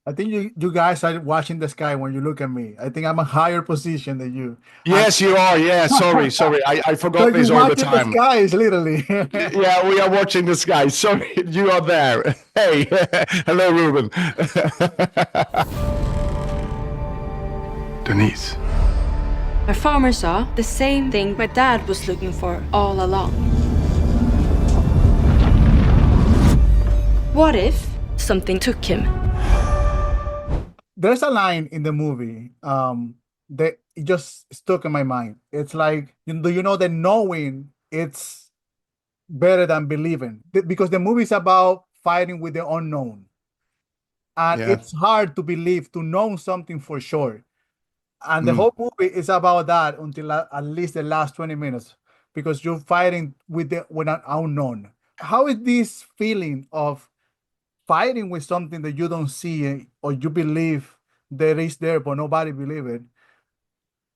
I think you guys are watching the sky when you look at me. I think I'm a higher position than you. And Yes, you are. Yeah, sorry. I so forgot you're this all the watching the time. skies, literally. Yeah, we are watching the sky. Sorry, you are there. Hey, hello, Ruben. Denise. My farmer saw the same thing my dad was looking for all along. What if something took him? There's a line in the movie that it just stuck in my mind. It's like, do you know that knowing it's better than believing? Because the movie is about fighting with the unknown. And Yeah. it's hard to believe, to know something for sure. And the Mm. whole movie is about that until at least the last 20 minutes, because you're fighting with an unknown. How is this feeling of fighting with something that you don't see or you believe there is there, but nobody believe it?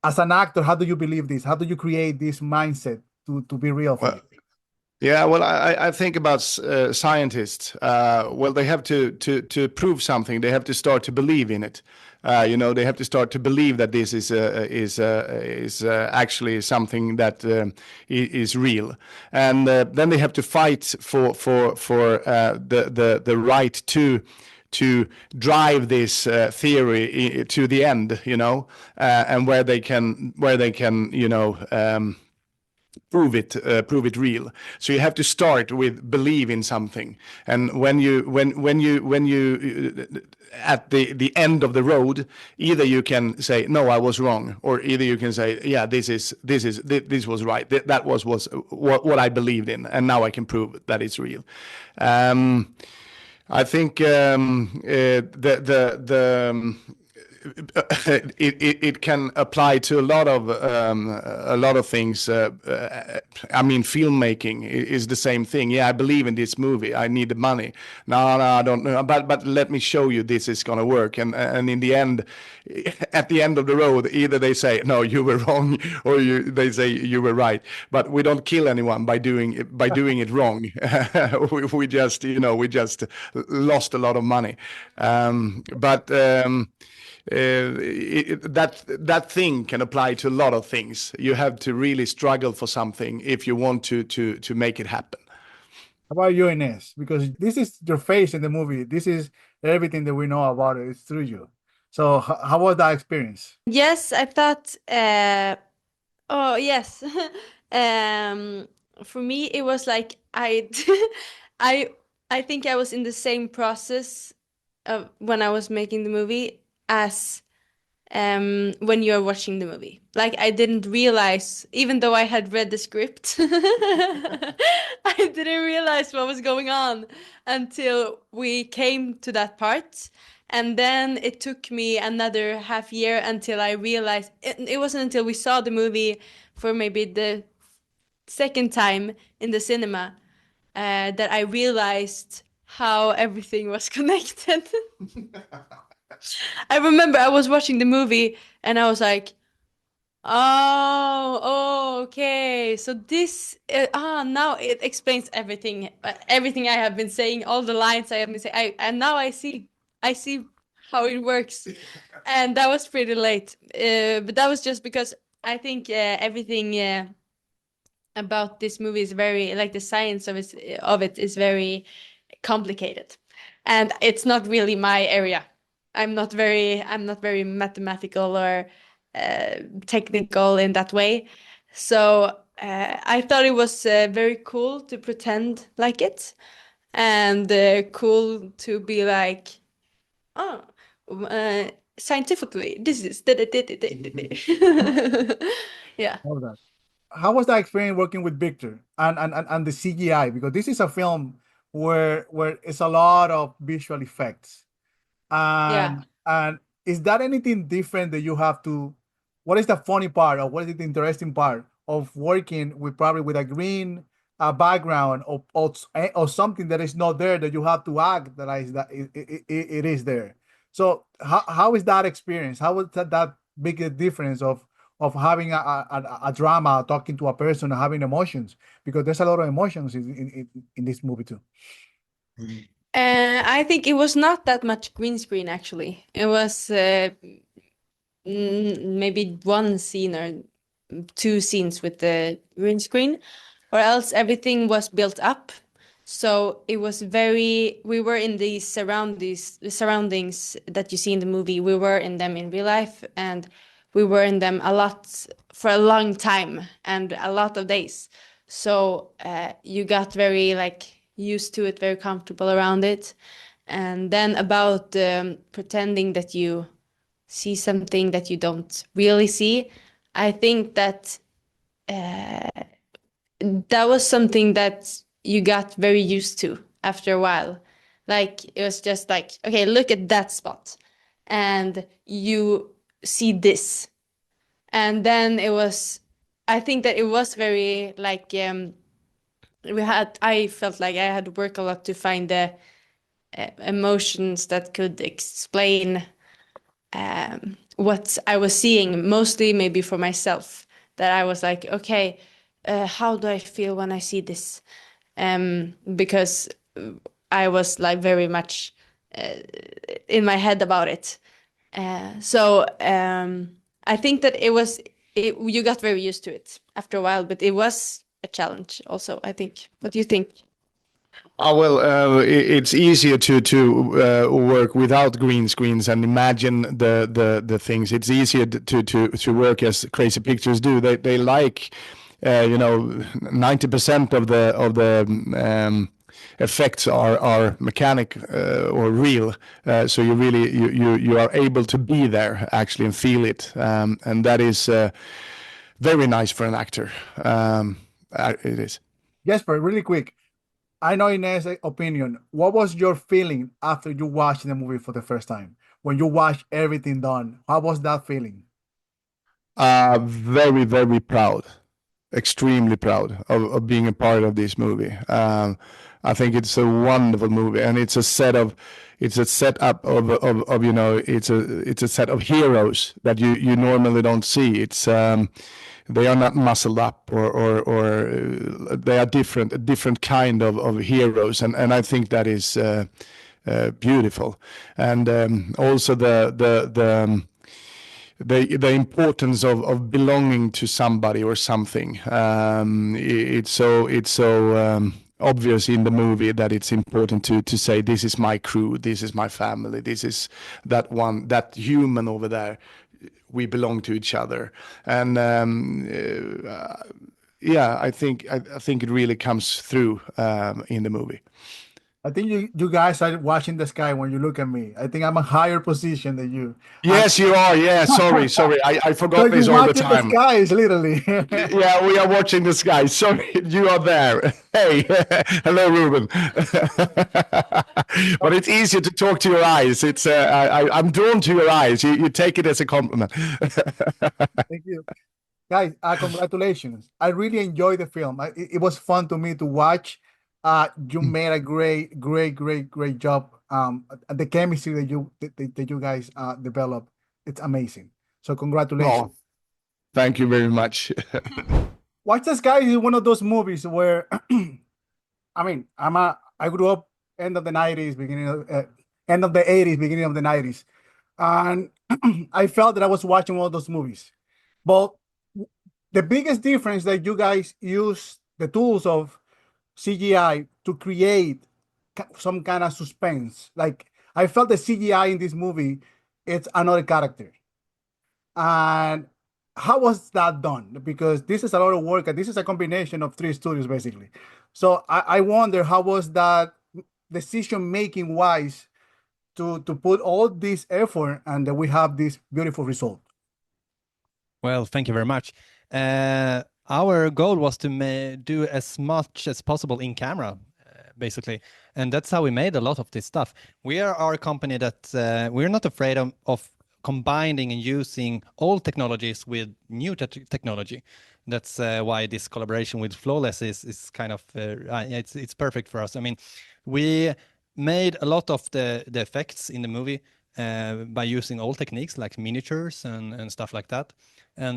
As an actor, how do you believe this? How do you create this mindset to be real for you? Well, yeah, well, I think about scientists. Well, they have to prove something. They have to start to believe in it. They have to start to believe that this is actually something that is real, and then they have to fight for the right to drive this theory to the end. And where they can prove it real. So you have to start with believe in something, and when you at the end of the road, either you can say no, I was wrong, or either you can say yeah, this was right. That was what I believed in, and now I can prove that it's real. I think it can apply to a lot of things. I mean, filmmaking is the same thing. Yeah, I believe in this movie. I need the money. No, I don't know. But let me show you this is gonna work. And in the end, at the end of the road, either they say no, you were wrong, or they say you were right. But we don't kill anyone by doing it wrong. We just lost a lot of money. But that thing can apply to a lot of things. You have to really struggle for something if you want to make it happen. How about you, Ines? Because this is your face in the movie. This is everything that we know about it. It's through you. So how was that experience? Yes, I thought, oh, yes. Um, for me, it was like I, I think I was in the same process of when I was making the movie as when you're watching the movie. Like I didn't realize, even though I had read the script, I didn't realize what was going on until we came to that part. And then it took me another half year until I realized it wasn't until we saw the movie for maybe the second time in the cinema that I realized how everything was connected. I remember I was watching the movie and I was like, oh, okay. So this, now it explains everything, everything I have been saying, all the lines I have been saying. And now I see how it works. And that was pretty late. But that was just because I think everything about this movie is very, like the science of it is very complicated. And it's not really my area. I'm not very mathematical or technical in that way. So I thought it was very cool to pretend like it, and cool to be like, oh, scientifically, this is yeah. All that. How was that experience working with Victor and the CGI? Because this is a film where it's a lot of visual effects. Yeah. And is that anything different that you have to? What is the funny part, or what is the interesting part of working with probably with a green background, or something that is not there that you have to act that is that it is there? So how is that experience? How was that big a difference of having a drama, talking to a person, and having emotions? Because there's a lot of emotions in this movie too. I think it was not that much green screen actually. It was maybe one scene or two scenes with the green screen, or else everything was built up. So it was very, we were in these the surroundings that you see in the movie. We were in them in real life, and we were in them a lot for a long time and a lot of days. So you got very like used to it, very comfortable around it. And then about pretending that you see something that you don't really see, I think that that was something that you got very used to after a while. Like it was just like, okay, look at that spot, and you see this. And then it was, I think that it was very like I felt like I had to work a lot to find the emotions that could explain what I was seeing, mostly maybe for myself, that I was like, okay, how do I feel when I see this? Because I was like very much in my head about it. So I think that you got very used to it after a while, but it was a challenge also, I think. What do you think? Oh, well, it's easier to work without green screens and imagine the things. It's easier to work as Crazy Pictures do. They like, 90% of the effects are mechanic or real. So you are able to be there actually and feel it, and that is very nice for an actor. It is. Jesper, really quick. I know Inez's opinion. What was your feeling after you watched the movie for the first time? When you watched everything done, how was that feeling? Very, very proud, extremely proud of being a part of this movie. I think it's a wonderful movie, and it's a setup of it's a set of heroes that you normally don't see. It's they are not muscled up or they are different, a different kind of heroes, and I think that is beautiful, and also the importance of belonging to somebody or something. It's so obvious in the movie that it's important to say, this is my crew, this is my family, this is that human over there. We belong to each other, and yeah, I think it really comes through in the movie. I think you guys are watching the sky when you look at me. I think I'm a higher position than you. Yes, you are. Yeah, sorry. I So forgot you this all the watching the time. skies, literally. Yeah, we are watching the sky. Sorry, you are there. Hey, hello, Ruben. But it's easier to talk to your eyes. It's I'm drawn to your eyes. You take it as a compliment. Thank you. Guys, congratulations. I really enjoyed the film. It was fun to me to watch. You made a great job. The chemistry that you guys developed, it's amazing. So congratulations. Oh, thank you very much. Watch the Sky is one of those movies where, I mean, I grew up end of the 90s, end of the 80s, beginning of the 90s, and I felt that I was watching one of those movies. But the biggest difference that you guys use the tools of CGI to create some kind of suspense. Like I felt the CGI in this movie, it's another character. And how was that done? Because this is a lot of work, and this is a combination of three studios basically. So I wonder how was that decision making wise to put all this effort and that we have this beautiful result. Well, thank you very much. Our goal was to do as much as possible in camera, basically, and that's how we made a lot of this stuff. We are a company that we're not afraid of combining and using old technologies with new technology. That's why this collaboration with Flawless is kind of it's perfect for us. I mean, we made a lot of the effects in the movie by using old techniques like miniatures and stuff like that,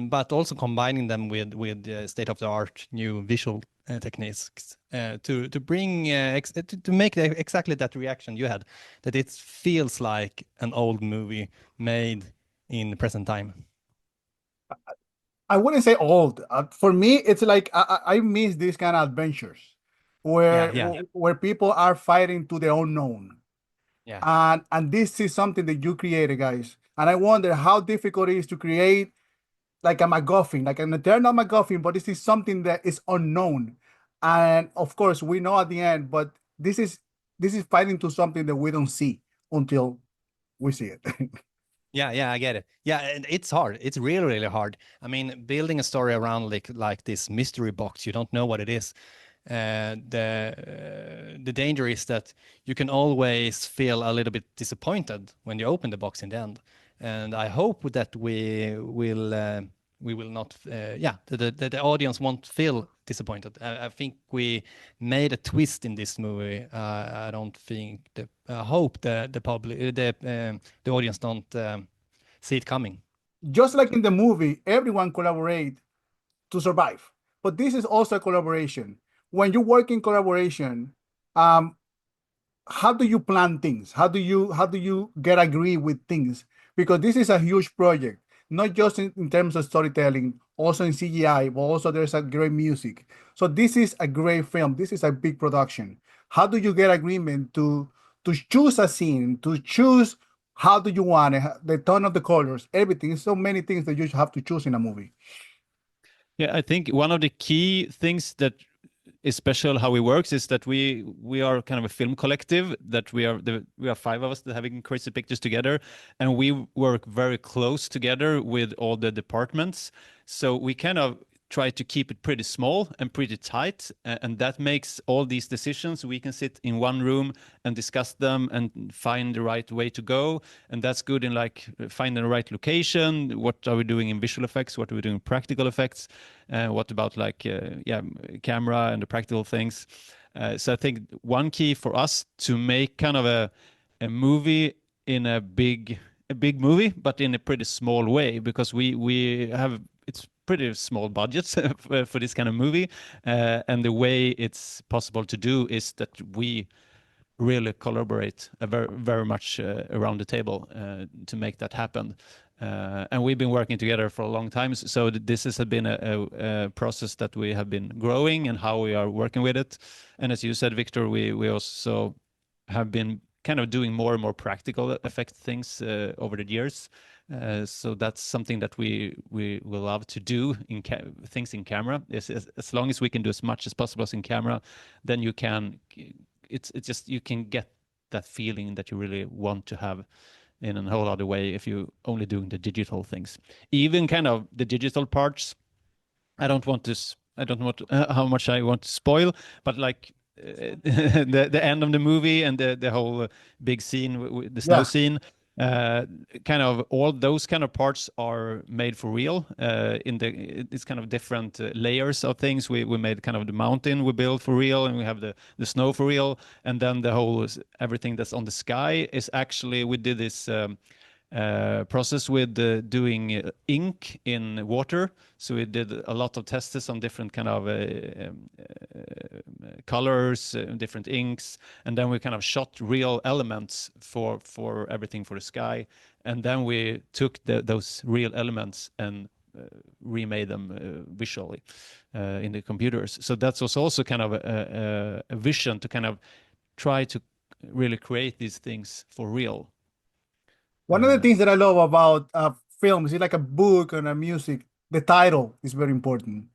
but also combining them with state-of-the-art new visual techniques to bring to make exactly that reaction you had, that it feels like an old movie made in the present time. I wouldn't say old. For me, it's like I miss these kind of adventures where Yeah. where people are fighting to the unknown. Yeah. And this is something that you created, guys. And I wonder how difficult it is to create like a MacGuffin, like an eternal MacGuffin, but this is something that is unknown. And of course, we know at the end, but this is fighting to something that we don't see until we see it. Yeah, I get it. Yeah, and it's hard. It's really, really hard. I mean, building a story around like this mystery box, you don't know what it is. The danger is that you can always feel a little bit disappointed when you open the box in the end. And I hope that we will not. The audience won't feel disappointed. I think we made a twist in this movie. I don't think I hope the public, the audience don't see it coming. Just like in the movie, everyone collaborate to survive. But this is also a collaboration. When you work in collaboration, how do you plan things? How do you get agree with things? Because this is a huge project, not just in terms of storytelling, also in CGI, but also there's a great music. So this is a great film. This is a big production. How do you get agreement to choose a scene, to choose how do you want it, the tone of the colors, everything? So many things that you have to choose in a movie. Yeah, I think one of the key things that is special how it works is that we are kind of a film collective, that we are five of us that having Crazy Pictures together, and we work very close together with all the departments. So we kind of try to keep it pretty small and pretty tight, and that makes all these decisions, we can sit in one room and discuss them and find the right way to go. And that's good in like finding the right location. What are we doing in visual effects? What are we doing in practical effects? What about like camera and the practical things? So I think one key for us to make kind of a movie in a big movie, but in a pretty small way, because we have, it's pretty small budgets for this kind of movie, and the way it's possible to do is that we really collaborate very much around the table to make that happen. And we've been working together for a long time, so this has been a process that we have been growing and how we are working with it. And as you said, Victor, we also have been kind of doing more and more practical effect things over the years. So that's something that we will love to do in things in camera. As long as we can do as much as possible in camera, then you can. It's just you can get that feeling that you really want to have in a whole other way if you only doing the digital things. Even kind of the digital parts. I don't want how much I want to spoil, but like the end of the movie and the whole big scene, the snow scene, kind of all those kind of parts are made for real. It's kind of different layers of things. We made kind of the mountain we built for real, and we have the snow for real, and then the whole everything that's on the sky is actually, we did this process with doing ink in water. So we did a lot of tests on different kind of colors, different inks, and then we kind of shot real elements for everything for the sky, and then we took those real elements and remade them visually in the computers. So that was also kind of a vision to kind of try to really create these things for real. One of the things that I love about films is like a book and a music. The title is very important.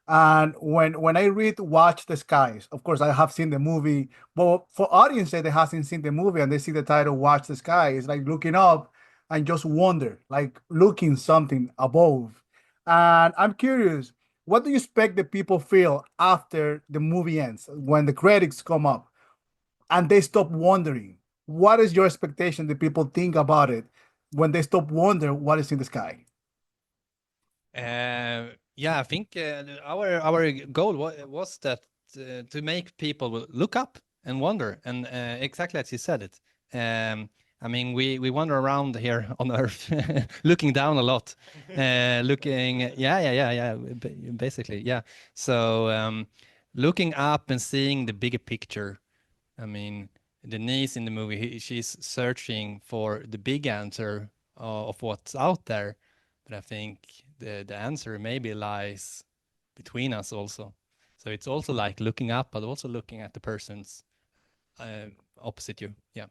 And when I read "Watch the Skies," of course I have seen the movie, but for audiences that hasn't seen the movie and they see the title "Watch the Sky," it's like looking up and just wonder, like looking something above. And I'm curious, what do you expect the people feel after the movie ends, when the credits come up and they stop wondering? What is your expectation that people think about it when they stop wondering what is in the sky? I think our goal was that to make people look up and wonder, and exactly as you said it. I mean, we wander around here on Earth, looking down a lot, basically, yeah. So looking up and seeing the bigger picture. I mean, Denise in the movie, she's searching for the big answer of what's out there, but I think the answer maybe lies between us also. So it's also like looking up, but also looking at the person's opposite you. Yeah.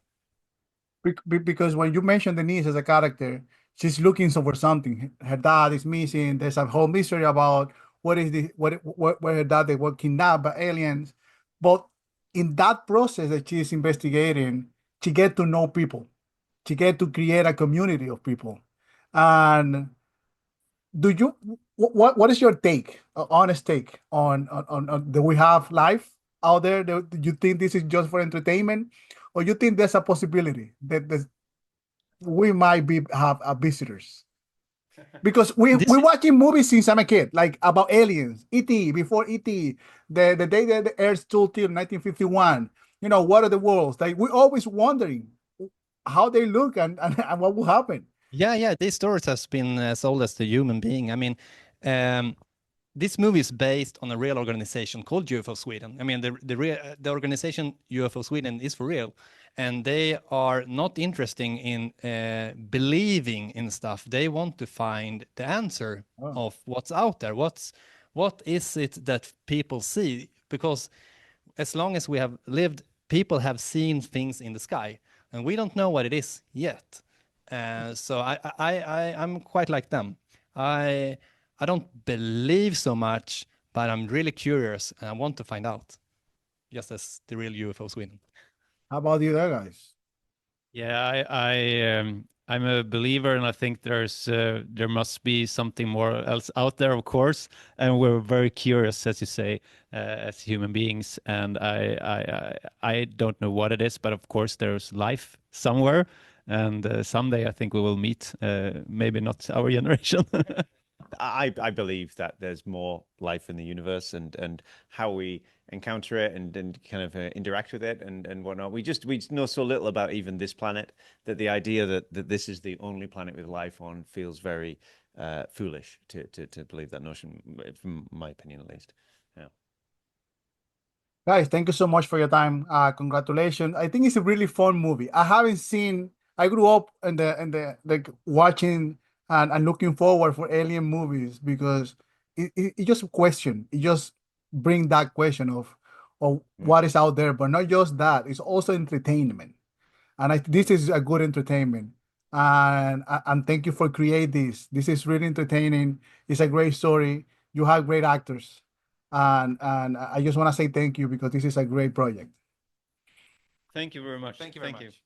Because when you mention Denise as a character, she's looking for something. Her dad is missing. There's a whole mystery about what is the what where her dad they were kidnapped by aliens. But in that process that she's investigating, she get to know people. She get to create a community of people. And do you what is your take, honest take on do we have life out there? Do you think this is just for entertainment, or you think there's a possibility that we might be have visitors? Because we're watching movies since I'm a kid, like about aliens, E.T. before E.T. The day that the Earth stood till 1951. You know, what are the worlds? Like we're always wondering how they look and what will happen. Yeah, these stories has been as old as the human being. I mean, this movie is based on a real organization called UFO Sweden. I mean, the organization UFO Sweden is for real, and they are not interested in believing in stuff. They want to find the answer of what's out there. What is it that people see? Because as long as we have lived, people have seen things in the sky, and we don't know what it is yet. So I'm quite like them. I don't believe so much, but I'm really curious and I want to find out, just as the real UFO Sweden. How about you there, guys? Yeah, I'm a believer, and I think there must be something more else out there, of course. And we're very curious, as you say, as human beings. And I don't know what it is, but of course there's life somewhere. And someday I think we will meet. Maybe not our generation. I believe that there's more life in the universe, and how we encounter it and kind of interact with it and whatnot. We know so little about even this planet that the idea that this is the only planet with life on feels very foolish to believe that notion, from my opinion at least. Yeah. Guys, thank you so much for your time. Congratulations. I think it's a really fun movie. I grew up in the like watching and looking forward for alien movies because it just question. It just bring that question of what is out there, but not just that. It's also entertainment. And this is a good entertainment. And thank you for creating this. This is really entertaining. It's a great story. You have great actors. And I just want to say thank you because this is a great project. Thank you very much. Thank you very much.